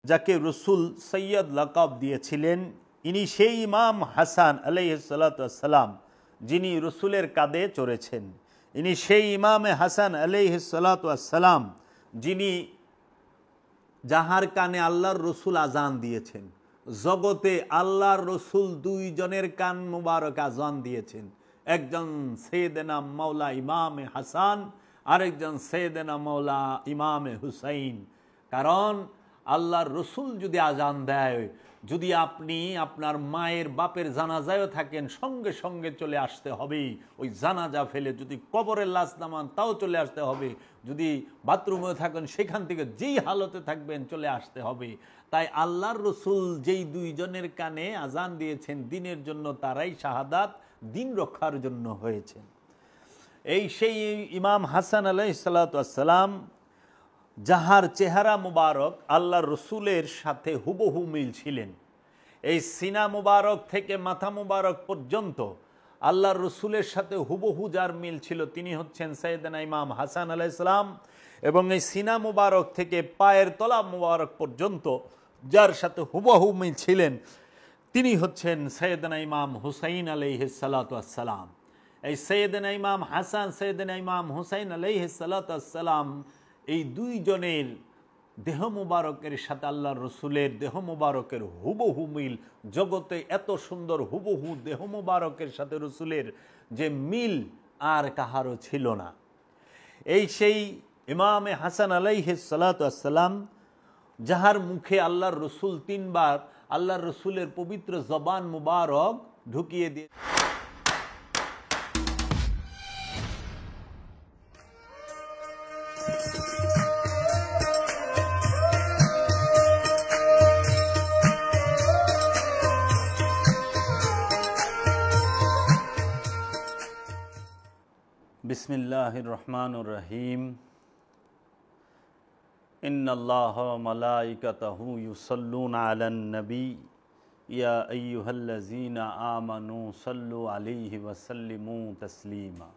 যাকে রসুল সৈয়দ লাকাব দিয়েছিলেন, ইনি সেই ইমাম হাসান আলাইহিসসালাম যিনি রসুলের কাঁধে চড়েছেন। ইনি সেই ইমামে হাসান আলাইহিসসালাম যিনি যাহার কানে আল্লাহর রসুল আজান দিয়েছেন। জগতে আল্লাহর রসুল দুইজনের কান মুবারক আজান দিয়েছেন, একজন সৈয়দনা মাওলা ইমামে হাসান, আরেকজন সৈয়দনা মাওলা ইমামে হুসাইন। কারণ আল্লাহর রসুল যদি আজান দেয়, যদি আপনি আপনার মায়ের বাপের জানাজায়ও থাকেন, সঙ্গে সঙ্গে চলে আসতে হবে। ওই জানাজা ফেলে যদি কবরের লাশ নামান, তাও চলে আসতে হবে। যদি বাথরুমেও থাকেন, সেখান থেকে যেই হালতে থাকবেন চলে আসতে হবে। তাই আল্লাহর রসুল যেই দুইজনের কানে আজান দিয়েছেন দিনের জন্য, তারাই শাহাদাত দিন রক্ষার জন্য হয়েছেন। এই সেই ইমাম হাসান আলাইহিসসালাম যাহার চেহারা মুবারক আল্লাহর রসুলের সাথে হুবহু মিল ছিলেন। এই সিনা মুবারক থেকে মাথা মুবারক পর্যন্ত আল্লাহর রসুলের সাথে হুবহু যার মিল ছিল, তিনি হচ্ছেন সৈয়দনা ইমাম হাসান আলাইহিসসালাম। এবং এই সিনা মুবারক থেকে পায়ের তলা মুবারক পর্যন্ত যার সাথে হুবহু মিল ছিলেন, তিনি হচ্ছেন সৈয়দনা ইমাম হুসাইন আলাইহিসসালাম। এই সৈয়দনা ইমাম হাসান, সৈয়দনা ইমাম হুসাইন আলাইহিসসালাম, এই দুইজনের দেহ মুবারকের সাথে আল্লাহর রসুলের দেহ মুবারকের হুবহু মিল। জগতে এত সুন্দর হুবহু দেহ মুবারকের সাথে রসুলের যে মিল আর কাহারও ছিল না। এই সেই ইমামে হাসান আলাইহিসসালাম যাহার মুখে আল্লাহর রসুল তিনবার আল্লাহর রসুলের পবিত্র জবান মুবারক ঢুকিয়ে দিয়ে বিসমিল্লাহির রহমানির রহিম। ইন্নাল্লাহা ওয়া মালাইকাতাহু ইউসাল্লুনা আলান নবী ইয়া আইয়ুহাল্লাযীনা আমানু সাল্লু আলাইহি ওয়া সাল্লিমু তাসলিমা।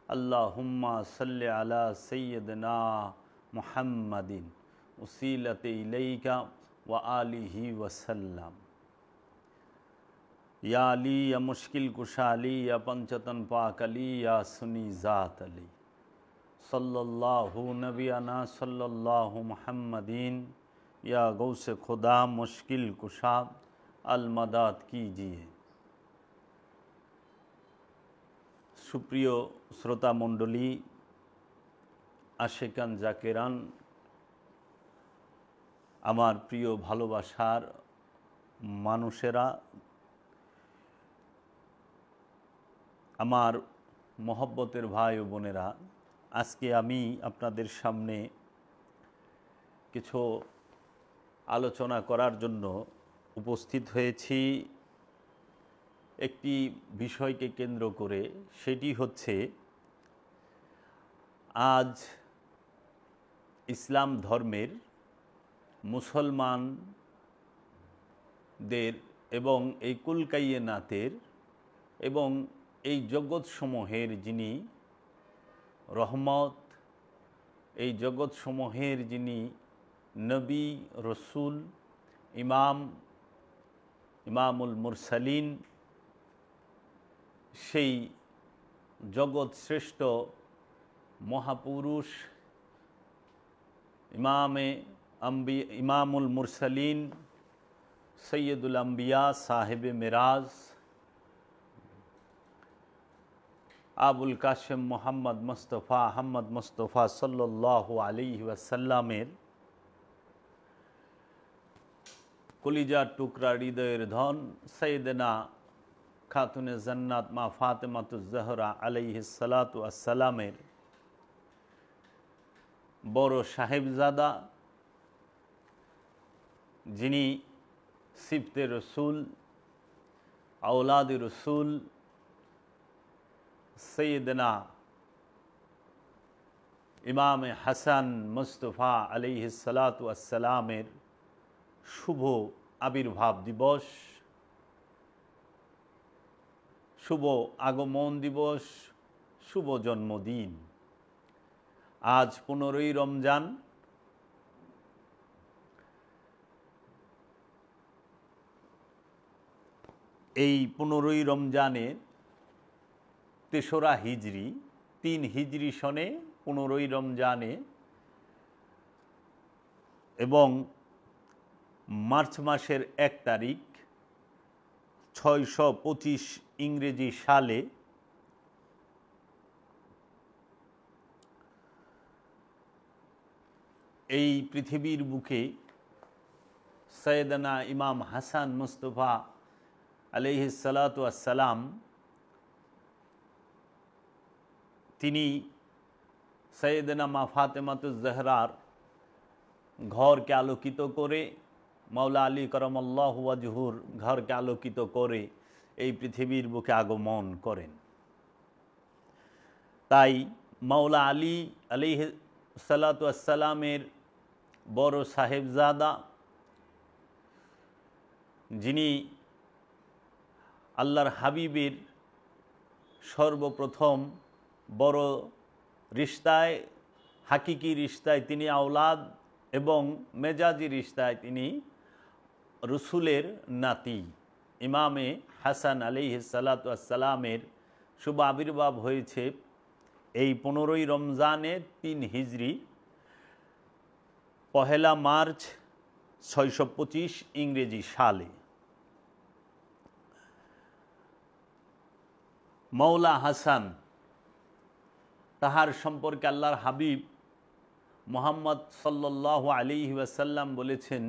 আল্লাহুম্মা সাল্লি আলা সাইয়্যিদিনা মুহাম্মাদিন উসিলাতি ইলাইকা ওয়া আলিহি ওয়া সাল্লাম। या अली या मुश्किल कुशा अली या पंचतन पाक अली या सुनी ज़ात अली सल्लल्लाहु नबियाना सल्लल्लाहु मुहम्मदीन या गौस खुदा मुश्किल कुशा अल मदद कीजिए। सुप्रिय श्रोता मंडली, आशिकान जाकिरान, आमार प्रिय भालोबासार मानुषेरा, আমার মহব্বতের ভাই ও বোনেরা, আজকে আমি আপনাদের সামনে কিছু আলোচনা করার জন্য উপস্থিত হয়েছি একটি বিষয়কে কেন্দ্র করে। সেটি হচ্ছে আজ ইসলাম ধর্মের মুসলমানদের এবং এই কুলকাইয়েনাতের এবং এই জগৎসমূহের যিনি রহমত, এই জগৎসমূহের যিনি নবী, রসুল, ইমামুল মুরসালিন, সেই জগৎ শ্রেষ্ঠ মহাপুরুষ ইমামুল মুরসালিন সৈয়দুল আম্বিয়া সাহেবে মেরাজ আবুল কাশেম মোহাম্মদ মুস্তফা আহমদ মুস্তফা সাল্লাল্লাহু আলাইহি ওয়াসাল্লামের কলিজার টুকরা হৃদয়ের ধন সৈয়দনা খাতুনে জান্নাত মা ফাতেমাতুজ জহরা আলাইহিস সালাতু আসসালামের বড় সাহেবজাদা, যিনি সিফতে রসুল, আওলাদ রসুল সৈয়দনা ইমামে হাসান মুস্তফা আলাইহিস সালাতু আসসালামের শুভ আবির্ভাব দিবস, শুভ আগমন দিবস, শুভ জন্মদিন। আজ 15ই রমজান। এই 15ই রমজানে 3রা হিজরি 3 হিজরি সনে 15ই রমজানে এবং মার্চ মাসের 1 তারিখ 625 ইংরেজি সালে এই পৃথিবীর বুকে সৈয়দনা ইমাম হাসান মুস্তফা আলাইহিস সালাতু ওয়াস সালাম তিনি সৈয়দনা মা ফাতেমাতুজ জহরার ঘরকে আলোকিত করে, মাওলা আলী করমাল্লাহু ওয়াজহুর ঘরকে আলোকিত করে এই পৃথিবীর বুকে আগমন করেন। তাই মাওলা আলী আলাইহিস সালাতু ওয়াস সালামের বড় সাহেবজাদা, যিনি আল্লাহর হাবিবের সর্বপ্রথম বড় রিশতায়, হাকিকি রিশতায় তিনি আওলাদ এবং মেজাজি রিশতায় তিনি রসুলের নাতি ইমামে হাসান আলাইহিস সালাতু ওয়াস সালামের শুভ আবির্ভাব হয়েছে এই 15ই রমজানে 3 হিজরি 1 মার্চ 625 ইংরেজি সালে। মাওলা হাসান, তাহার সম্পর্কে আল্লাহর হাবিব মুহাম্মদ সাল্লাল্লাহু আলাইহি ওয়াসাল্লাম বলেছেন,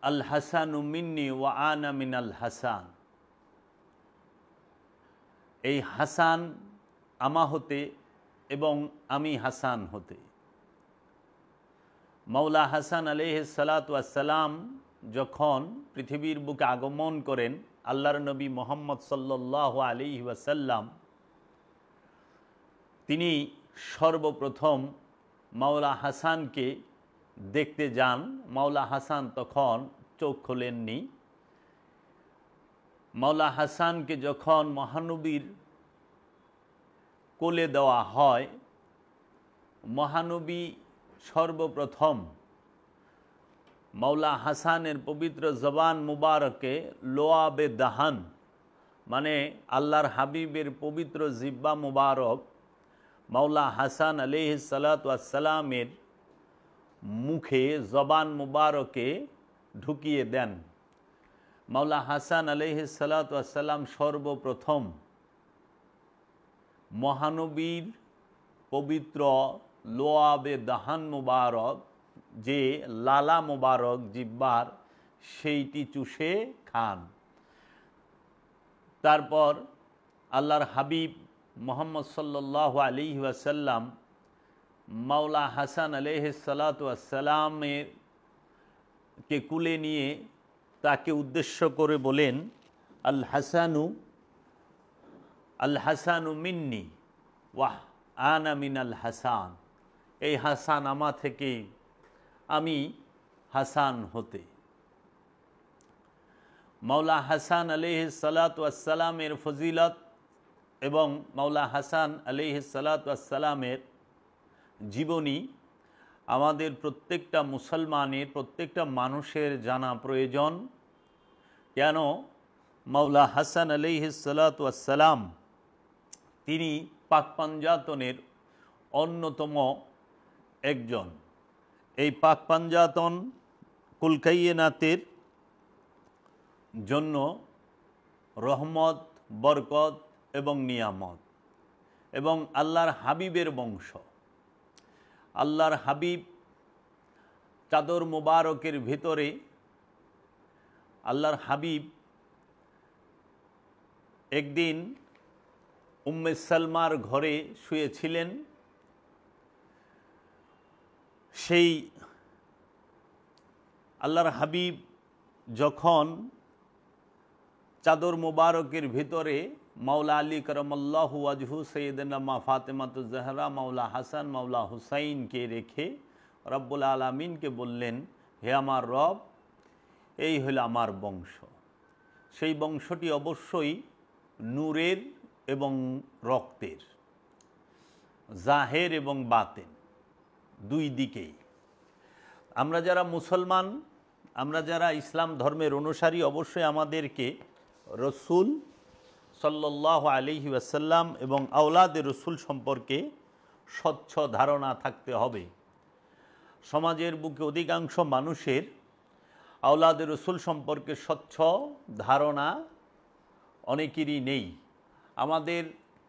আল হাসানু মিন্নি ওয়া আনা মিনাল হাসান। এই হাসান আমা হতে এবং আমি হাসান হতে। মাওলা হাসান আলাইহিস সালাতু ওয়াস সালাম যখন পৃথিবীর বুকে আগমন করেন, আল্লাহর নবী মুহাম্মদ সাল্লাল্লাহু আলাইহি ওয়াসাল্লাম তিনি সর্বপ্রথম মাওলা হাসানকে দেখতে যান। মাওলা হাসান তখন চোখ খোলেননি। মাওলা হাসানকে যখন মহানবীর কোলে দেওয়া হয়, মহানবী সর্বপ্রথম মাওলা হাসানের পবিত্র জবান মুবারকে লোয়াবে দাহান, মানে আল্লাহর হাবিবের পবিত্র জিব্বা মুবারক মাওলা হাসান আলাইহিস সালাতু ওয়াস সালামের মুখে, জবান মুবারকে ঢুকিয়ে দেন। মাওলা হাসান আলাইহিস সালাতু ওয়াস সালাম সর্বপ্রথম মহানবীর পবিত্র লোয়াবে দাহান মুবারক, যে লালা মুবারক জিব্বার, সেইটি চুষে খান। তারপর আল্লাহর হাবিব মুহাম্মদ সাল্লাল্লাহু আলাইহি ওয়াসাল্লাম মাওলা হাসান আলাইহিস সালাতু ওয়াস সালামের কে কুলে নিয়ে তাকে উদ্দেশ্য করে বলেন, আল হাসানু মিন্নি ওয়াহ আনা মিনাল হাসান। এই হাসান আমা থেকে, আমি হাসান হতে। মাওলা হাসান আলাইহিস সালাতু ওয়াস সালামের ফজিলত এবং মাওলা হাসান আলাইহিস সালাতু ওয়াস সালামের জীবনী আমাদের প্রত্যেকটা মুসলমানের, প্রত্যেকটা মানুষের জানা প্রয়োজন। কেন? মাওলা হাসান আলাইহিস সালাতু ওয়াস সালাম তিনি পাক পাঞ্জাতনের অন্যতম একজন। এই পাক পাঞ্জাতন কুল কায়নাতের জন্য রহমত, বরকত এবং নিয়ামত, এবং আল্লাহর হাবিবের বংশ। আল্লাহর হাবিব চাদর মুবারকের ভিতরে আল্লাহর হাবিব একদিন উম্মে সালমার ঘরে শুয়েছিলেন। সেই আল্লাহর হাবিব যখন চাদর মুবারকের ভিতরে মাওলা আলী করমাল্লাহু ওয়াজহু, সৈয়দনা মা ফাতেমাতুজ জহরা, মাওলা হাসান, মাওলা হুসাইনকে রেখে রব্বুল আলামিনকে বললেন, হে আমার রব, এই হল আমার বংশ। সেই বংশটি অবশ্যই নূরের এবং রক্তের, জাহের এবং বাতেন, দুই দিকেই। আমরা যারা মুসলমান, আমরা যারা ইসলাম ধর্মের অনুসারী অবশ্যই আমাদেরকে রসুল সাল্লাল্লাহু আলাইহি ওয়াসাল্লাম এবং আওলাদে রসুল সম্পর্কে স্বচ্ছ ধারণা থাকতে হবে। সমাজের বুকে অধিকাংশ মানুষের আওলাদে রসুল সম্পর্কে স্বচ্ছ ধারণা অনেকেরই নেই। আমাদের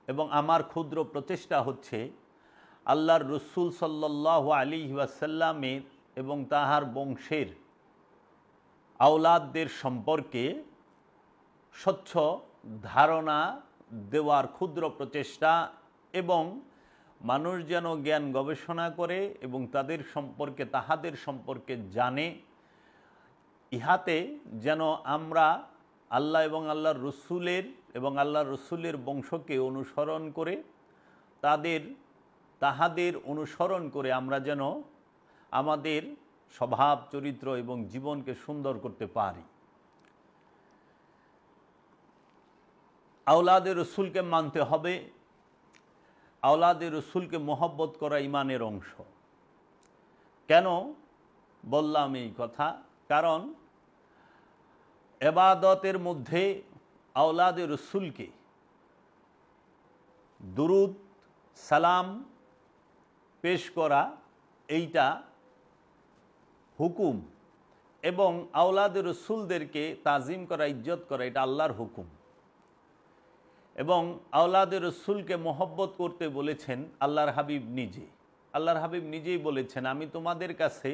এবং আমার ক্ষুদ্র প্রচেষ্টা হচ্ছে আল্লাহর রসুল সাল্লাল্লাহু আলাইহি ওয়াসাল্লামের এবং তাহার বংশের আওলাদদের সম্পর্কে স্বচ্ছ ধারণা দেওয়ার ক্ষুদ্র প্রচেষ্টা, এবং মানুষ যেন জ্ঞান গবেষণা করে এবং তাহাদের সম্পর্কে জানে। ইহাতে যেন আমরা আল্লাহ এবং আল্লাহর রসুলের বংশকে অনুসরণ করে তাহাদের অনুসরণ করে আমরা যেন আমাদের স্বভাব চরিত্র এবং জীবনকে সুন্দর করতে পারি। আওলাদে রসুলকে মানতে হবে। আওলাদে রসুলকে মহব্বত করা ঈমানের অংশ। কেন বললাম এই কথা? কারণ ইবাদতের মধ্যে আওলাদে রসুলকে দুরুদ সালাম পেশ করা এইটা হুকুম, এবং আওলাদে রসুলদেরকে তাজিম করা, ইজ্জত করা এটা আল্লাহর হুকুম। এবং আওলাদে রসুলকে মহব্বত করতে বলেছেন আল্লাহর হাবিব নিজে। আল্লাহর হাবিব নিজেই বলেছেন, আমি তোমাদের কাছে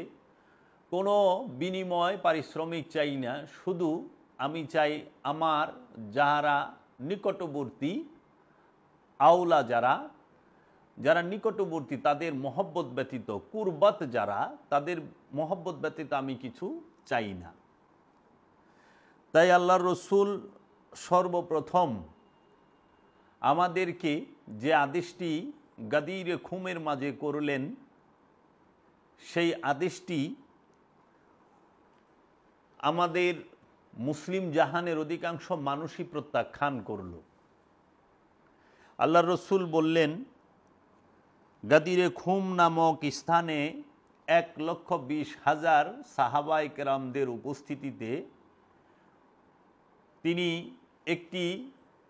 কোনো বিনিময় পারিশ্রমিক চাই না, শুধু আমি চাই আমার যারা নিকটবর্তী আওলা যারা নিকটবর্তী তাদের মহব্বত ব্যতীত, কুরবত যারা, তাদের মহব্বত ব্যতীত আমি কিছু চাই না। তাই আল্লাহর রসুল সর্বপ্রথম আমাদেরকে যে আদেশটি গাদিরে খুমের মাঝে করলেন, সেই আদেশটি আমাদের মুসলিম জাহানের অধিকাংশ মানুষই প্রত্যাখ্যান করল। আল্লাহর রসুল বললেন, গাদিরে খুম নামক স্থানে 1,20,000 সাহাবায়ে কেরামদের উপস্থিতিতে তিনি একটি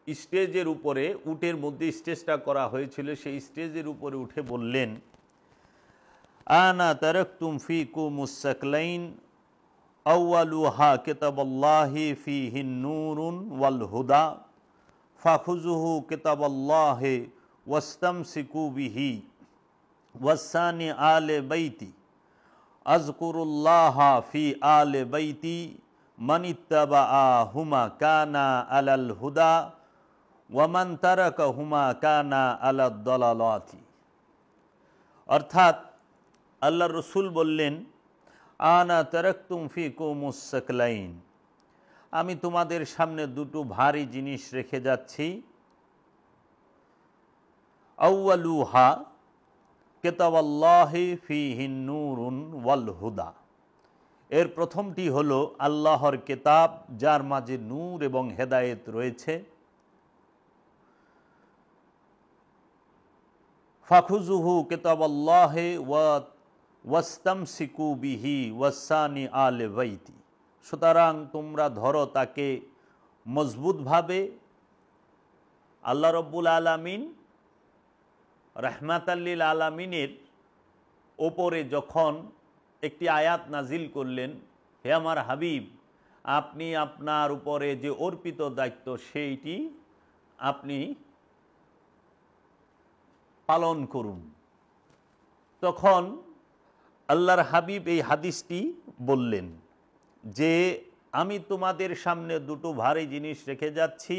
স্টেজের উপরে, উটের মধ্যে স্টেজটা করা হয়েছিল, সেই স্টেজের উপরে উঠে বললেন, আনা তারাকতুম ফিকুমুস সাকলাইন আউয়ালুহা কিতাবুল্লাহি ফীহি নূরুন ওয়াল হুদা ফাখুযুহু কিতাবুল্লাহি ওয়াস্তামসিকু বিহি ওয়াসানি আলে বাইতি আযকুরুল্লাহা ফি আলে বাইতি মানিত্তাবাআহুমা কানা আলাল হুদা ওয়ামান তারাকাহুমা কানা আলাদ দালালাতি। অর্থাৎ আল্লাহর রসুল বললেন, আনা তারাকতুম ফিকুমুস সাকলাইন, আমি তোমাদের সামনে দুটো ভারী জিনিস রেখে যাচ্ছি। আউয়ালুহা কিতাবুল্লাহি ফীহি নূরুন ওয়াল হুদা, এর প্রথমটি হলো আল্লাহর কিতাব, যার মাঝে নূর এবং হেদায়েত রয়েছে। ফাখুযুহু কিতাবুল্লাহি ওয়াস্তামসিকু বিহি ওয়াসানি আলে বাইতি, সুতরাং তোমরা ধরো তাকে মজবুতভাবে। আল্লাহ রব্বুল আলামিন রাহমাতাল লিল আলামিনের ওপরে যখন একটি আয়াত নাজিল করলেন, হে আমার হাবিব, আপনি আপনার উপরে যে অর্পিত দায়িত্ব সেইটি আপনি পালন করুন, তখন আল্লাহর হাবিব এই হাদিসটি বললেন যে আমি তোমাদের সামনে দুটো ভারী জিনিস রেখে যাচ্ছি।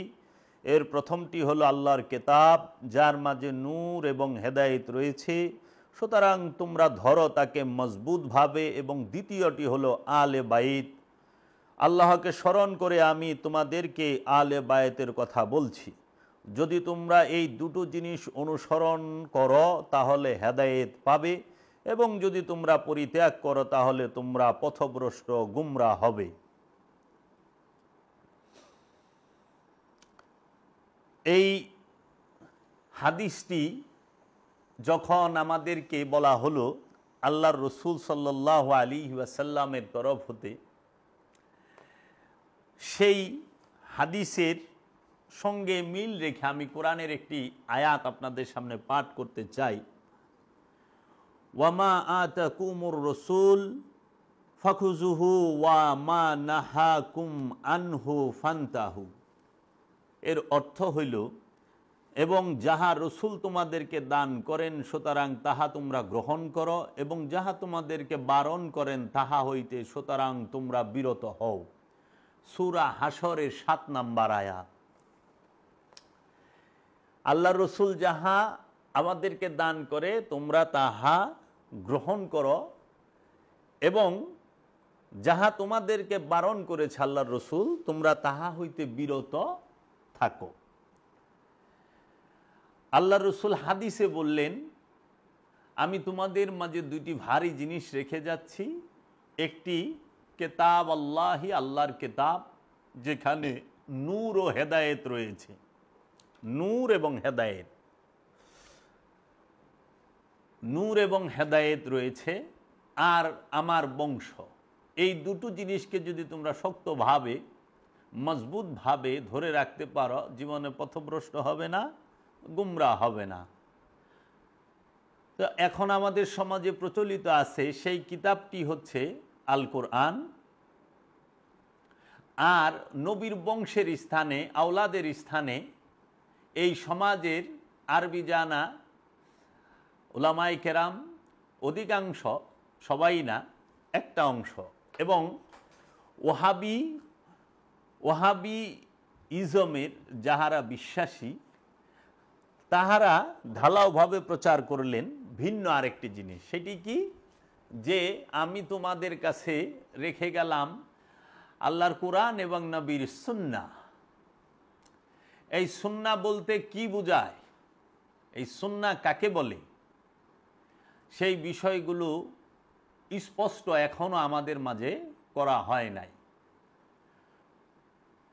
এর প্রথমটি হলো আল্লাহর কিতাব, যার মাঝে নূর এবং হেদায়েত রয়েছে, সুতরাং তোমরা ধরো তাকে মজবুতভাবে। এবং দ্বিতীয়টি হলো আলে বাইত, আল্লাহকে স্মরণ করে আমি তোমাদেরকে আলে বায়েতের কথা বলছি। যদি তোমরা এই দুটো জিনিস অনুসরণ করো তাহলে হেদায়েত পাবে, এবং যদি তোমরা পরিত্যাগ করো তাহলে তোমরা পথভ্রষ্ট গুমরা হবে। এই হাদিসটি যখন আমাদেরকে বলা হলো আল্লাহর রসুল সাল্লাল্লাহু আলাইহি ওয়াসাল্লামের তরফ হতে, সেই হাদিসের সঙ্গে মিল রেখে আমি কোরআনের একটি আয়াত আপনাদের সামনে পাঠ করতে চাই। ওয়ামা আতাকুমুর রাসূল ফাখুযুহু ওয়া মা নাহাকুম আনহু ফান্তাহু। এর অর্থ হইল, এবং যাহা রসুল তোমাদেরকে দান করেন সুতরাং তাহা তোমরা গ্রহণ করো, এবং যাহা তোমাদেরকে বারণ করেন তাহা হইতে সুতরাং তোমরা বিরত হও। সূরা হাশরের 7 নম্বর আয়াত। আল্লাহ রসুল যাহা আমাদেরকে দান করে তোমরা তাহা গ্রহণ করো, এবং যাহা তোমাদেরকে বারণ করেছে আল্লাহ রসুল তোমরা তাহা হইতে বিরত থাকো। আল্লাহ রসুল হাদিসে বললেন, আমি তোমাদের মাঝে দুইটি ভারী জিনিস রেখে যাচ্ছি। একটি কেতাব আল্লাহি, আল্লাহর কেতাব, যেখানে নূর ও হেদায়েত রয়েছে। নূর এবং হেদায়েত, নূর এবং হেদায়েত রয়েছে। আর আমার বংশ, এই দুটো জিনিসকে যদি তোমরা শক্তভাবে মজবুতভাবে ধরে রাখতে পারো, জীবনে পথভ্রষ্ট হবে না, গুমরা হবে না। তো এখন আমাদের সমাজে প্রচলিত আছে সেই কিতাবটি হচ্ছে আল কোরআন। আর নবীর বংশের স্থানে, আওলাদের স্থানে এই সমাজের আরবি জানা উলামায়ে কেরাম, অধিকাংশ, সবাই না, একটা অংশ, এবং ওহাবি ইজমের যাহারা বিশ্বাসী তাহারা ঢালাওভাবে প্রচার করলেন ভিন্ন আরেকটি জিনিস। সেটি কি? যে আমি তোমাদের কাছে রেখে গেলাম আল্লাহর কোরআন এবং নবীর সুন্নাহ। এই সুন্নাহ বলতে কি বোঝায়, এই সুন্নাহ কাকে বলে, সেই বিষয়গুলো স্পষ্ট এখনো আমাদের মাঝে করা হয় নাই।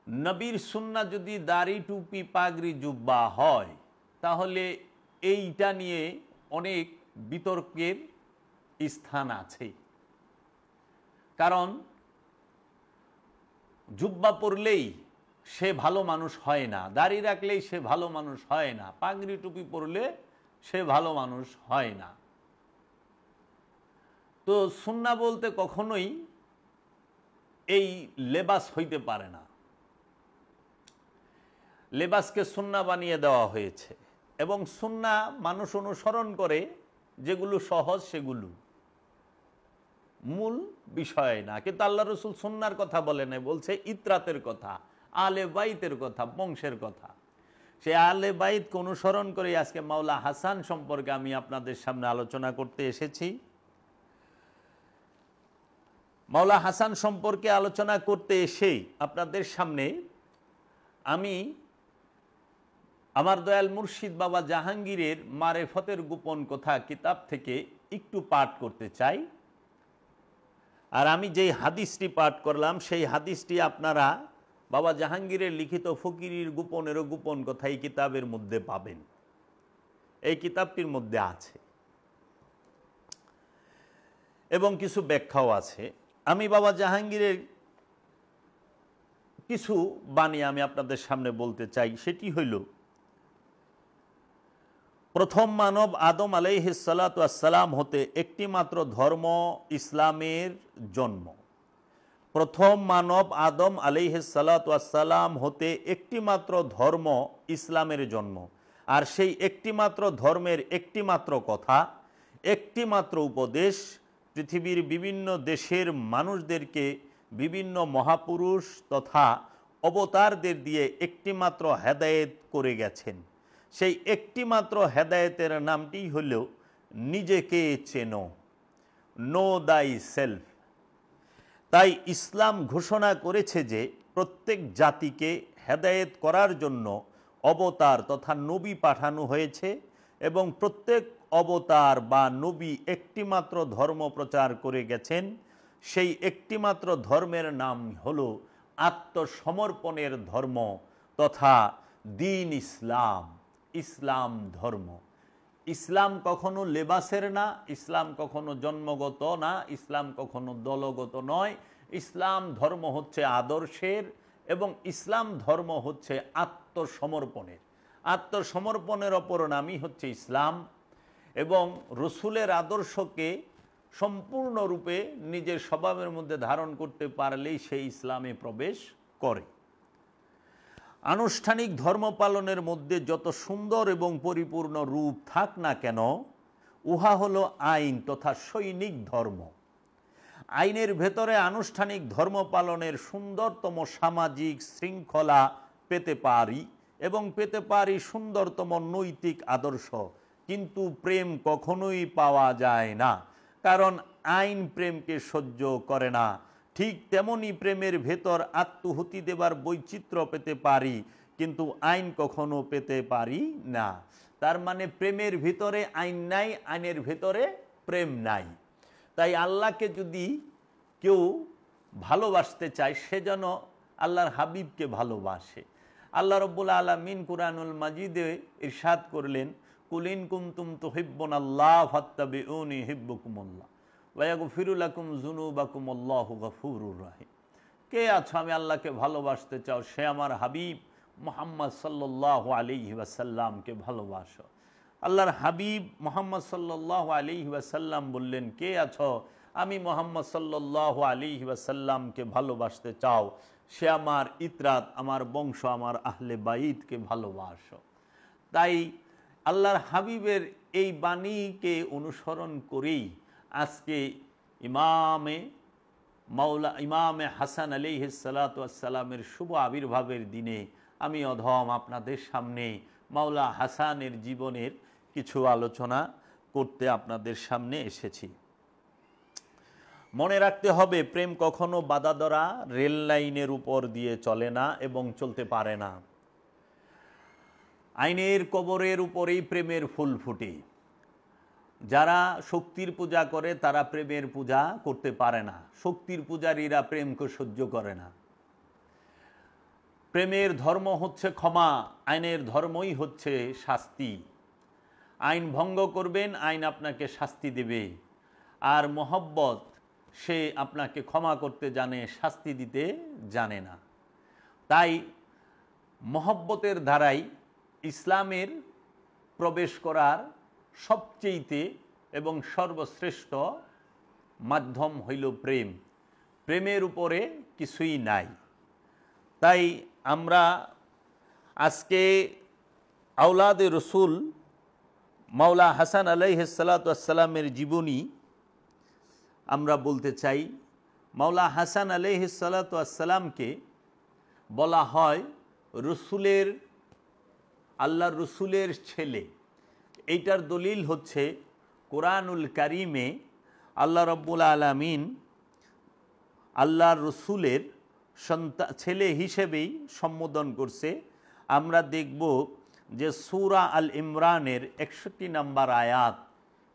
নবীর সুন্নাহ যদি দাড়ি, টুপি, পাগড়ি, জুব্বা হয়, তাহলে এইটা নিয়ে অনেক বিতর্কের স্থান আছে। কারণ জুব্বা পরলেই সে ভালো মানুষ হয় না, দাড়ি রাখলেই সে ভালো মানুষ হয় না, পাগড়ি টুপি পরলে সে ভালো মানুষ হয় না। তো সুন্নাহ বলতে কখনোই এই লেবাস হইতে পারে না। লেবাসকে সুন্নাহ বানিয়ে দেওয়া হয়েছে, এবং সুন্নাহ মানুষ অনুসরণ করে যেগুলো সহজ সেগুলো, মূল বিষয় না। কিন্তু আল্লাহ রসুল সুন্নাহর কথা বলে নাই, বলছে ইতরাতের কথা, আলে বাইতের কথা, বংশের কথা। সে আলে বাইতকে অনুসরণ করে আজকে মাওলা হাসান সম্পর্কে আমি আপনাদের সামনে আলোচনা করতে এসেছি। মাওলা হাসান সম্পর্কে আলোচনা করতে এসেই আপনাদের সামনে আমি আমার দয়াল মুর্শিদ বাবা জাহাঙ্গীরের মারেফতের গোপন কথা কিতাব থেকে একটু পাঠ করতে চাই। আর আমি যেই হাদিসটি পাঠ করলাম সেই হাদিসটি আপনারা বাবা জাহাঙ্গীরের লিখিত ফকিরের গোপনেরও গোপন কথা এই কিতাবের মধ্যে পাবেন। এই কিতাবটির মধ্যে আছে এবং কিছু ব্যাখ্যাও আছে। আমি বাবা জাহাঙ্গীরের কিছু বাণী আমি আপনাদের সামনে বলতে চাই। সেটি হইল, প্রথম মানব আদম আলাইহিস সালাতু ওয়াস সালাম হতে একটি মাত্র ধর্ম ইসলামের জন্ম। প্রথম মানব আদম আলাইহিস সালাতু ওয়াস সালাম হতে একটি মাত্র ধর্ম ইসলামের জন্ম। আর সেই একটি মাত্র ধর্মের একটি মাত্র কথা, একটি মাত্র উপদেশ পৃথিবীর বিভিন্ন দেশের মানুষদেরকে বিভিন্ন মহাপুরুষ তথা অবতারদের দিয়ে একটি মাত্র হেদায়েত করে গেছেন। সেই একটি মাত্র হেদায়েতের নামটি হল নিজেকে চেনো, নো দাই সেলফ। তাই ইসলাম ঘোষণা করেছে যে প্রত্যেক জাতিকে হেদায়েত করার জন্য অবতার তথা নবী পাঠানো হয়েছে, এবং প্রত্যেক অবতার বা নবী একটিমাত্র ধর্ম প্রচার করে গেছেন। সেই একটিমাত্র ধর্মের নাম হল আত্মসমর্পণের ধর্ম তথা দ্বীন ইসলাম, ইসলাম ধর্ম। ইসলাম কখনো লেবাসের না, ইসলাম কখনো জন্মগত না, ইসলাম কখনো দলগত নয়। ইসলাম ধর্ম হচ্ছে আদর্শের এবং ইসলাম ধর্ম হচ্ছে আত্মসমর্পণের। আত্মসমর্পণের অপর নামই হচ্ছে ইসলাম, এবং রসুলের আদর্শকে সম্পূর্ণরূপে নিজের স্বভাবের মধ্যে ধারণ করতে পারলেই সেই ইসলামে প্রবেশ করে। আনুষ্ঠানিক ধর্ম পালনের মধ্যে যত সুন্দর এবং পরিপূর্ণ রূপ থাক না কেন, উহা হলো আইন তথা সৈনিক ধর্ম। আইনের ভেতরে আনুষ্ঠানিক ধর্ম পালনের সুন্দরতম সামাজিক শৃঙ্খলা পেতে পারি এবং পেতে পারি সুন্দরতম নৈতিক আদর্শ, কিন্তু প্রেম কখনোই পাওয়া যায় না, কারণ আইন প্রেমকে সহ্য করে না। ঠিক তেমনি প্রেমের ভেতর আত্মহুতি দেবার বৈচিত্র্য পেতে পারি, কিন্তু আইন কখনো পেতে পারি না। তার মানে প্রেমের ভিতরে আইন নাই, আইনের ভেতরে প্রেম নাই। তাই আল্লাহকে যদি কেউ ভালোবাসতে চায়, সে যেন আল্লাহর হাবিবকে ভালোবাসে। আল্লাহ রাব্বুল আলামিন কুরআনুল মাজিদে ইরশাদ করলেন, কুল ইন কুনতুম তুহিব্বুনাল্লাহ ফাত্তাবিউনি ইউহিব্বুকুমুল্লাহ ওয়া ইয়াগফিরু লাকুম যুনুবাকুম আল্লাহু গফুরুর রহিম। কে আছো আমি আল্লাহকে ভালোবাসতে চাও, সে আমার হাবিব মুহাম্মদ সাল্লাল্লাহু আলাইহি ওয়াসাল্লামকে ভালোবাসো। আল্লাহর হাবিব মুহাম্মদ সাল্লাল্লাহু আলাইহি ওয়াসাল্লাম বললেন, কে আছো আমি মুহাম্মদ সাল্লাল্লাহু আলাইহি ওয়াসাল্লামকে ভালোবাসতে চাও, সে আমার ইতরাত, আমার বংশ, আমার আহলে বাইতকে ভালোবাসো। তাই আল্লাহর হাবিবের এই বাণীকে অনুসরণ করেই আজকে ইমামে হাসান আলাইহিস সালাতু ওয়াস সালামের শুভ আবির্ভাবের দিনে আমি অধম আপনাদের সামনে মাওলা হাসানের জীবনের কিছু আলোচনা করতে আপনাদের সামনে এসেছি। মনে রাখতে হবে, প্রেম কখনো বাধা ধরা রেল লাইনের উপর দিয়ে চলে না এবং চলতে পারে না। আইনের কবরের উপরেই প্রেমের ফুল ফুটে। যারা শক্তির পূজা করে তারা প্রেমের পূজা করতে পারে না। শক্তির পূজারীরা প্রেমকে সহ্য করে না। প্রেমের ধর্ম হচ্ছে ক্ষমা, আইনের ধর্মই হচ্ছে শাস্তি। আইন ভঙ্গ করবেন, আইন আপনাকে শাস্তি দেবে। আর মহব্বত, সে আপনাকে ক্ষমা করতে জানে, শাস্তি দিতে জানে না। তাই মহব্বতের ধারায় ইসলামের প্রবেশ করার সবচেয়েতে এবং সর্বশ্রেষ্ঠ মাধ্যম হইল প্রেম। প্রেমের উপরে কিছুই নাই। তাই আমরা আজকে আওলাদে রসুল মাওলা হাসান আলাইহিস সালাতু ওয়াস সালামের জীবনী আমরা বলতে চাই। মাওলা হাসান আলাইহিস সালাতু ওয়াস সালামকে বলা হয় রসুলের, আল্লাহর রসুলের ছেলে। এইটার দলিল হচ্ছে কোরআনুল কারিমে আল্লাহ রাব্বুল আলামিন আল্লাহর রসুলের ছেলে হিসেবেই সম্বোধন করছে। আমরা দেখব যে সূরা আল ইমরানের 61 নম্বর আয়াত,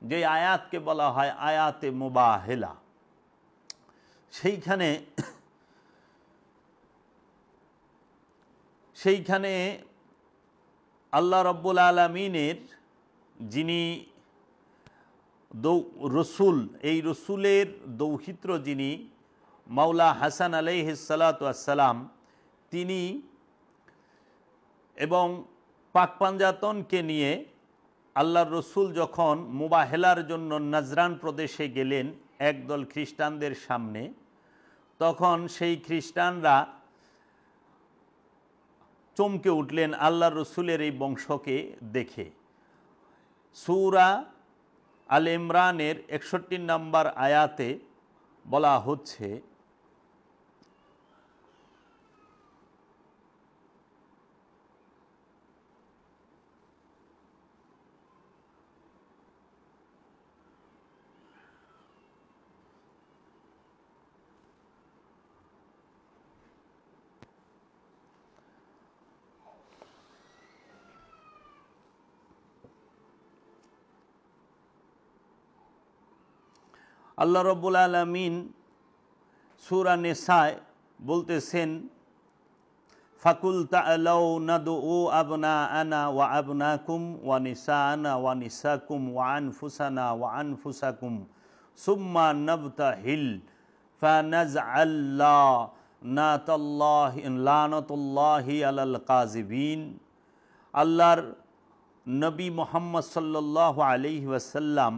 যে আয়াতকে বলা হয় আয়াতে মুবাহেলা, সেইখানে আল্লাহ রাব্বুল আলামিনের যিনি রসুল, এই রসুলের দৌহিত্র যিনি মাওলা হাসান আলাইহিস সালাতু ওয়াস সালাম, তিনি এবং পাক পাঞ্জাতনকে নিয়ে আল্লাহর রসুল যখন মুবাহেলার জন্য নাজরান প্রদেশে গেলেন একদল খ্রিস্টানদের সামনে, তখন সেই খ্রিস্টানরা চমকে উঠলেন আল্লাহর রসুলের এই বংশকে দেখে। সূরা আল ইমরানের 61 নম্বর আয়াতে বলা হচ্ছে, আল্লাহ রাব্বুল আলামিন সূরা নিসায় বলতেছেন, ফাকুল তাআলাউ নাদউ আবনাআনা ওয়া আবনাকুম ওয়া নিসাআনা ওয়া নিসাকুম ওয়া আনফুসানা ওয়া আনফুসাকুম সুম্মা নাবতাহিল ফানাজআল্লা লানাতুল্লাহি আলাল কাযিবিন। আল্লাহর নবী মুহাম্মদ সাল্লাল্লাহু আলাইহি ওয়াসাল্লাম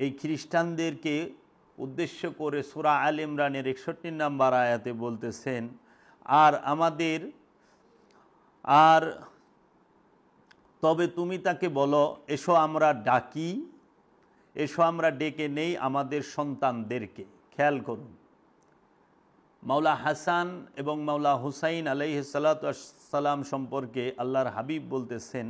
এই খ্রিস্টানদেরকে উদ্দেশ্য করে সূরা আল ইমরানের 61 নম্বর আয়াতে বলতেছেন, আর তবে তুমি তাকে বলো, এসো আমরা ডাকি, এসো আমরা ডেকে নেই আমাদের সন্তানদেরকে। খেয়াল করুন, মাওলা হাসান এবং মাওলা হুসাইন আলাইহিস সালাতু ওয়াস সালাম সম্পর্কে আল্লাহর হাবিব বলতেছেন,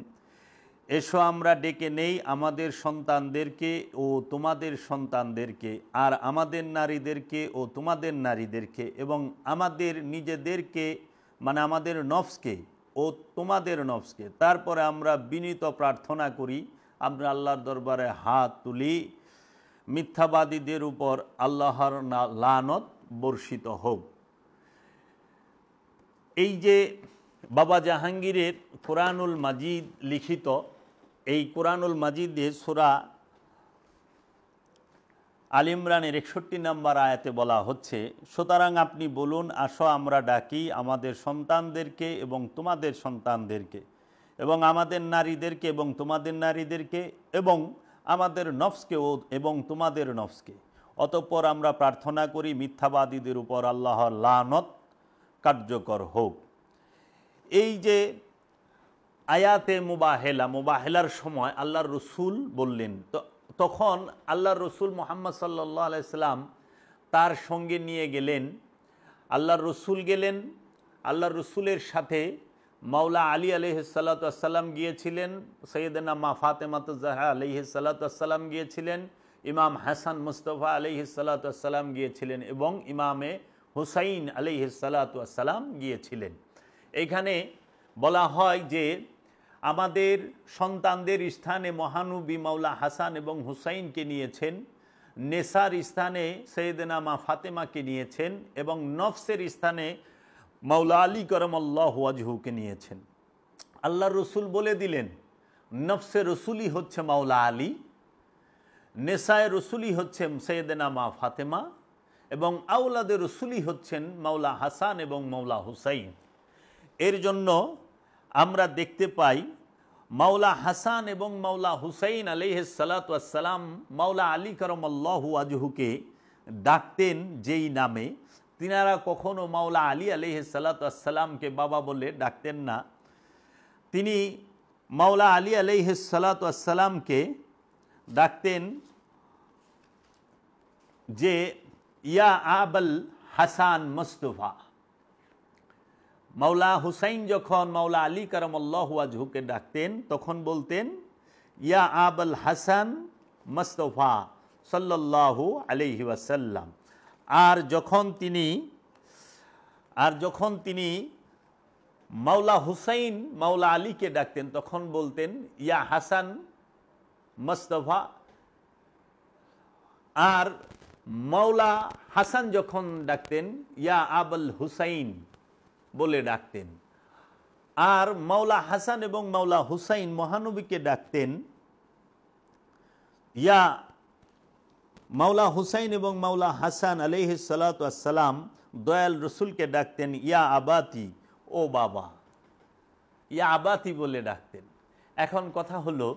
এসো আমরা ডেকে নেই আমাদের সন্তানদেরকে ও তোমাদের সন্তানদেরকে, আর আমাদের নারীদেরকে ও তোমাদের নারীদেরকে, এবং আমাদের নিজেদেরকে মানে আমাদের নফসকে ও তোমাদের নফসকে। তারপরে আমরা বিনীত প্রার্থনা করি, আমরা আল্লাহর দরবারে হাত তুলি, মিথ্যাবাদীদের উপর আল্লাহর লানত বর্ষিত হোক। এই যে বাবা জাহাঙ্গীরের কোরআনুল মাজিদ লিখিত, এই কোরআনুল মাজিদে সূরা আল ইমরানের 61 নম্বর আয়াতে বলা হচ্ছে, সুতরাং আপনি বলুন, আসো আমরা ডাকি আমাদের সন্তানদেরকে এবং তোমাদের সন্তানদেরকে, এবং আমাদের নারীদেরকে এবং তোমাদের নারীদেরকে, এবং আমাদের নফসকে এবং তোমাদের নফসকে, অতঃপর আমরা প্রার্থনা করি মিথ্যাবাদীদের উপর আল্লাহর লানত কার্যকর হোক। এই যে আয়াতে মুবাহেলার সময় আল্লাহর রসুল বললেন, তখন আল্লাহর রসুল মুহাম্মদ সাল্লাল্লাহু আলাইহি সাল্লাম তার সঙ্গে নিয়ে গেলেন। আল্লাহর রসুল গেলেন, আল্লাহর রসুলের সাথে মাওলা আলী আলাইহিস সালাতু ওয়াস সালাম গিয়েছিলেন, সৈয়দনা মা ফাতেমাতুজ জাহরা আলাইহিস সালাতু ওয়াস সালাম গিয়েছিলেন, ইমাম হাসান মুস্তাফা আলাইহিস সালাতু ওয়াস সালাম গিয়েছিলেন, এবং ইমামে হুসাইন আলাইহিস সালাতু ওয়াস সালাম গিয়েছিলেন। এখানে বলা হয় যে আমাদের সন্তানদের স্থানে মহানবী মাওলা হাসান এবং হুসাইনকে নিয়েছেন, নেসার স্থানে সৈয়দনা মা ফাতেমাকে নিয়েছেন, এবং নফসের স্থানে মাওলা আলী করমাল্লাহু ওয়াজহুকে নিয়েছেন। আল্লাহর রসুল বলে দিলেন, নফসে রসুলই হচ্ছে মাওলা আলী, নেসায় রসুলই হচ্ছে সৈয়দনা মা ফাতেমা, এবং আওলাদে রসুলই হচ্ছেন মাওলা হাসান এবং মাওলা হুসাইন। এর জন্য আমরা দেখতে পাই মাওলা হাসান এবং মাওলা হুসাইন আলাইহিস সালাতু ওয়াস সালাম মাওলা আলী করমাল্লাহু ওয়াজহুকে ডাকতেন যেই নামে, তিনারা কখনো মাওলা আলী আলাইহিস সালাতু ওয়াস সালামকে বাবা বলে ডাকতেন না। তিনি মাওলা আলী আলাইহিস সালাতু ওয়াস সালামকে ডাকতেন যে ইয়া আবুল হাসান মুস্তাফা। মাওলা হুসাইন যখন মাওলা আলী করমাল্লাহু ওয়াজহুকে ডাকতেন তখন বলতেন ইয়া আবুল হাসান মুস্তাফা সাল্লাল্লাহু আলাইহি ওয়াসাল্লাম। আর যখন তিনি মাওলা হুসাইন মাওলা আলীকে ডাকতেন তখন বলতেন ইয়া হাসান মুস্তাফা। আর মাওলা হাসান যখন ডাকতেন ইয়া আবুল হুসাইন বলে ডাকতেন। আর মাওলা হাসান এবং মাওলা হুসাইন মহানবীকে ডাকতেন ইয়া মাওলা হুসাইন এবং মাওলা হাসান আলাইহিস সালাতু ওয়াস সালাম দয়াল রসুলকে ডাকতেন ইয়া আবাতি, ও বাবা, ইয়া আবাতি বলে ডাকতেন। এখন কথা হলো,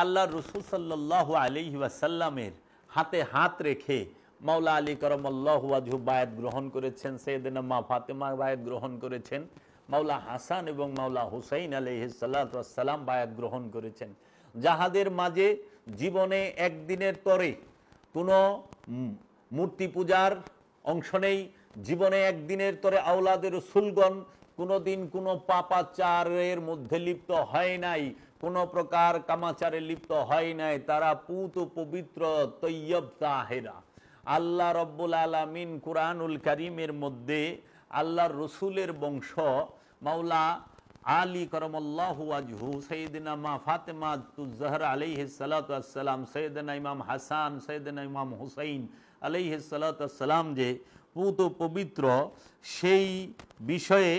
আল্লাহর রসুল সাল্লাল্লাহু আলাইহি ওয়াসাল্লামের হাতে হাত রেখে মাওলা আলী করমাল্লাহু ওয়াজহু বায়াত গ্রহণ করেছেন, সৈয়দনা মা ফাতেমা বায়াত গ্রহণ করেছেন, মাওলা হাসান এবং মাওলা হুসাইন আলাইহিস সালাতু ওয়াস সালাম বায়াত গ্রহণ করেছেন। যাহাদের মাঝে জীবনে একদিনের তরে কোনো মূর্তি পূজার অংশ নেই, জীবনে একদিনের তরে আওলাদের রসুলগণ কোনোদিন কোনো পাপাচারের মধ্যে লিপ্ত হয় নাই, কোনো প্রকার কামাচারে লিপ্ত হয় নাই, তারা পুত পবিত্র তৈয়ব তাহেরা। আল্লাহ রব্বুল আলামিন কুরআনুল কারীমের মধ্যে আল্লাহর রসুলের বংশ মাওলা আলী করমাল্লাহু ওয়াজহু, সৈয়দনা মা ফাতেমাতুজ জাহরা আলাইহিস সালাতু ওয়াস সালাম, সৈয়দনা ইমাম হাসান, সৈয়দনা ইমাম হুসাইন আলাইহিস সালাতু ওয়াস সালাম যে পুত পবিত্র, সেই বিষয়ে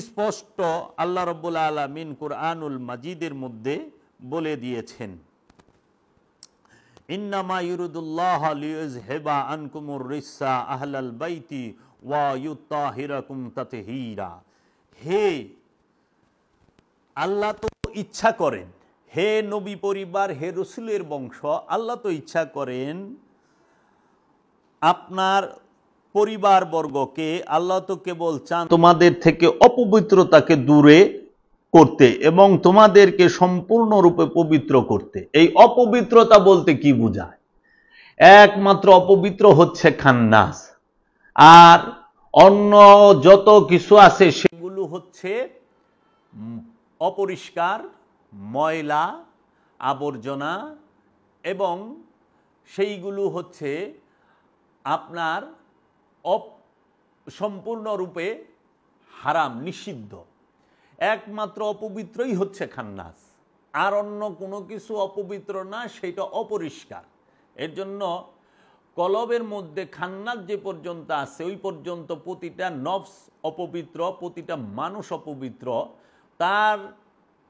স্পষ্ট আল্লাহ রব্বুল আলামিন কুরআনুল মাজিদের মধ্যে বলে দিয়েছেন। ইন্নামা ইউরিদুল্লাহু লিইয়ুযহিবা আনকুমুর রিসা আহলাল বাইতি ওয়া ইউতাহিরাকুম তাতহীরা। হে আল্লাহ তো ইচ্ছা করেন, হে নবী পরিবার, হে রসুলের বংশ, আল্লাহ তো ইচ্ছা করেন আপনার পরিবারবর্গকে, আল্লাহ তো কেবল চান তোমাদের থেকে অপবিত্রতাকে দূরে করতে এবং তোমাদেরকে সম্পূর্ণরূপে পবিত্র করতে। এই অপবিত্রতা বলতে কি বোঝায়? একমাত্র অপবিত্র হচ্ছে খান্নাস, আর অন্য যত কিছু আছে সেগুলো হচ্ছে অপরিষ্কার, ময়লা, আবর্জনা, এবং সেইগুলো হচ্ছে আপনার সম্পূর্ণরূপে হারাম, নিষিদ্ধ। একমাত্র অপবিত্রই হচ্ছে খান্নাস, আর অন্য কোনো কিছু অপবিত্র না, সেটা অপরিষ্কার। এর জন্য কলবের মধ্যে খান্নাস যে পর্যন্ত আছে ওই পর্যন্ত প্রতিটা নফস অপবিত্র, প্রতিটা মানুষ অপবিত্র। তার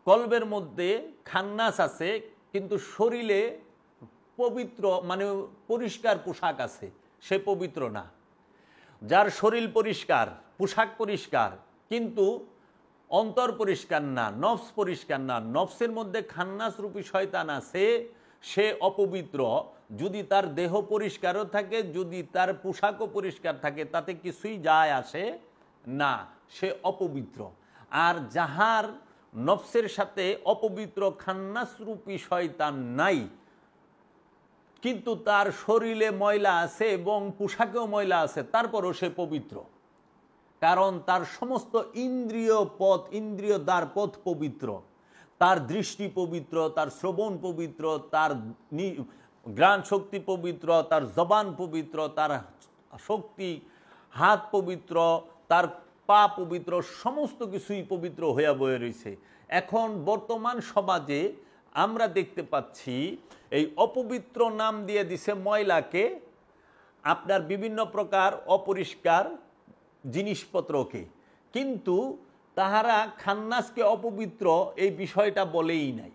কলবের মধ্যে খান্নাস আছে কিন্তু শরীরে পবিত্র মানে পরিষ্কার পোশাক আছে, সে পবিত্র না। যার শরীর পরিষ্কার, পোশাক পরিষ্কার, কিন্তু অন্তর পরিষ্কার না, নফস পরিষ্কার না, নফসের মধ্যে খান্নাস রূপী শয়তান আছে, সে অপবিত্র। যদি তার দেহ পরিষ্কারও থাকে, যদি তার পোশাকও পরিষ্কার থাকে, তাতে কিছুই যায় আসে না, সে অপবিত্র। আর যাহার নফসের সাথে অপবিত্র খান্নাস রূপী শয়তান নাই, কিন্তু তার শরীরে ময়লা আছে এবং পোশাকেও ময়লা আছে, তারপরও সে পবিত্র। কারণ তার সমস্ত ইন্দ্রিয় পথ, ইন্দ্রিয় দ্বার পথ পবিত্র। তার দৃষ্টি পবিত্র, তার শ্রবণ পবিত্র, তার ঘ্রাণ শক্তি পবিত্র, তার জবান পবিত্র, তার শক্তি হাত পবিত্র, তার পা পবিত্র, সমস্ত কিছুই পবিত্র হইয়া বয়ে রয়েছে। এখন বর্তমান সমাজে আমরা দেখতে পাচ্ছি এই অপবিত্র নাম দিয়ে দিছে ময়লাকে, আপনার বিভিন্ন প্রকার অপরিষ্কার জিনিসপত্রকে, কিন্তু তাহারা খান্নাসকে অপবিত্র এই বিষয়টা বলেই নাই।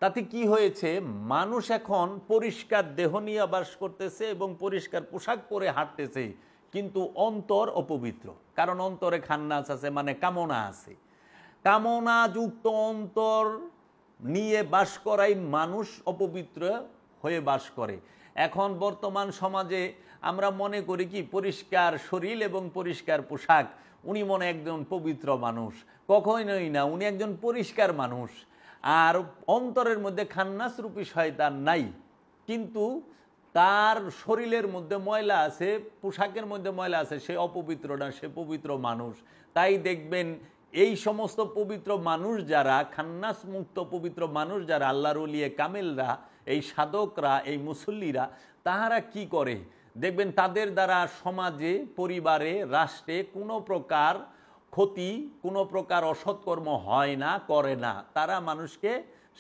তাতে কি হয়েছে, মানুষ এখন পরিষ্কার দেহ নিয়ে বাস করতেছে এবং পরিষ্কার পোশাক পরে হাঁটতেছে, কিন্তু অন্তর অপবিত্র। কারণ অন্তরে খান্নাস আছে, মানে কামনা আছে। কামনাযুক্ত অন্তর নিয়ে বাস করাই মানুষ অপবিত্র হয়ে বাস করে। এখন বর্তমান সমাজে আমরা মনে করি কি, পরিষ্কার শরীর এবং পরিষ্কার পোশাক, উনি মনে একজন পবিত্র মানুষ। কখনোই না, উনি একজন পরিষ্কার মানুষ। আর অন্তরের মধ্যে খান্নাস রূপী শয়তান নাই, কিন্তু তার শরীরের মধ্যে ময়লা আছে, পোশাকের মধ্যে ময়লা আছে, সে অপবিত্র না, সে পবিত্র মানুষ। তাই দেখবেন এই সমস্ত পবিত্র মানুষ যারা, খান্নাস মুক্ত পবিত্র মানুষ যারা, আল্লাহর ওলিয়ে কামেলরা, এই সাধকরা, এই মুসল্লিরা, তাহারা কি করে দেখবেন, তাদের দ্বারা সমাজে, পরিবারে, রাষ্ট্রে কোনো প্রকার ক্ষতি, কোনো প্রকার অসৎকর্ম হয় না, করে না। তারা মানুষকে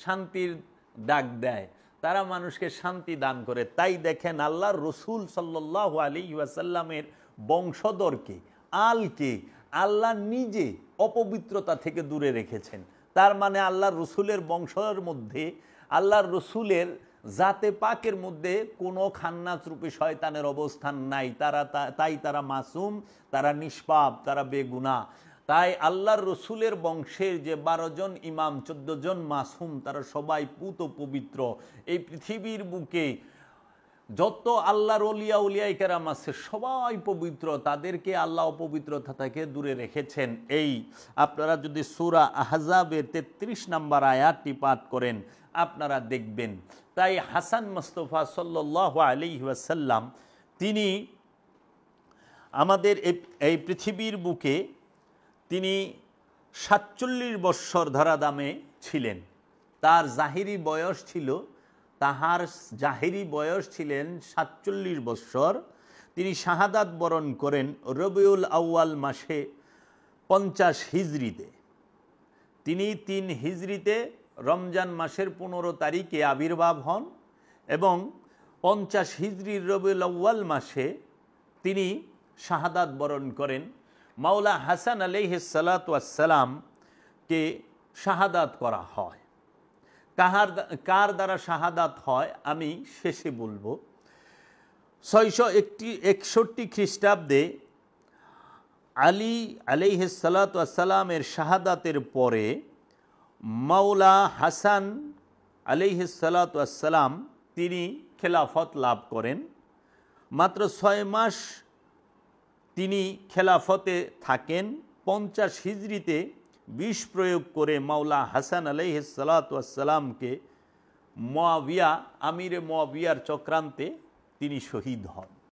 শান্তির ডাক দেয়, তারা মানুষকে শান্তি দান করে। তাই দেখেন আল্লাহর রসুল সাল্লাল্লাহু আলাইহি ওয়াসাল্লামের বংশধরকে, আলকে আল্লাহ নিজে অপবিত্রতা থেকে দূরে রেখেছেন। তার মানে আল্লাহর রসুলের বংশের মধ্যে, আল্লাহর রসুলের জাতে পাকের মধ্যে কোনো খান্নাস রূপী শয়তানের অবস্থান নাই। তাই তারা মাসুম, তারা নিষ্পাপ, তারা বেগুনাহ। তাই আল্লাহর রসুলের বংশের যে 12 জন ইমাম, 14 জন মাসুম, তারা সবাই পুত পবিত্র। এই পৃথিবীর বুকে যত আল্লাহর ওলিয়া উলিয়ায়ে কেরাম আছে সবাই পবিত্র, তাদেরকে আল্লাহ অপবিত্রতা থেকে দূরে রেখেছেন। এই আপনারা যদি সূরা আহজাবের 33 নম্বর আয়াতটি পাঠ করেন আপনারা দেখবেন। তাই হাসান মুস্তাফা সাল্লাল্লাহু আলাইহি ওয়াসাল্লাম তিনি আমাদের এই পৃথিবীর বুকে তিনি 47 বৎসর ধরাধামে ছিলেন। তার জাহিরি বয়স ছিল, তাহার জাহিরি বয়স ছিলেন 47 বৎসর। তিনি শাহাদাত বরণ করেন রবিউল আউয়াল মাসে 50 হিজরিতে। তিনি 3 হিজরিতে রমজান মাসের 15 তারিখে আবির্ভাব হন এবং 50 হিজরির রবিউল আউয়াল মাসে তিনি শাহাদাত বরণ করেন। মাওলা হাসান আলাইহিস সালাতু ওয়াস সালামকে শাহাদাত করা হয়। কার দ্বারা শাহাদাত হয় আমি শেষে বলবো। 661 খ্রিস্টাব্দে আলী আলাইহিসসালাতু ওয়াসসালামের শাহাদাতের পরে মাওলা হাসান আলাইহিসসালাতু ওয়াসসালাম তিনি খেলাফত লাভ করেন। মাত্র 6 মাস তিনি খেলাফতে থাকেন। 50 হিজরিতে বিষ প্রয়োগ করে মাওলা হাসান আলাইহিসসালাতু ওয়াসসালামকে মুআবিয়া আমিরে মুআবিয়ার চক্রান্তে তিনি শহীদ হন।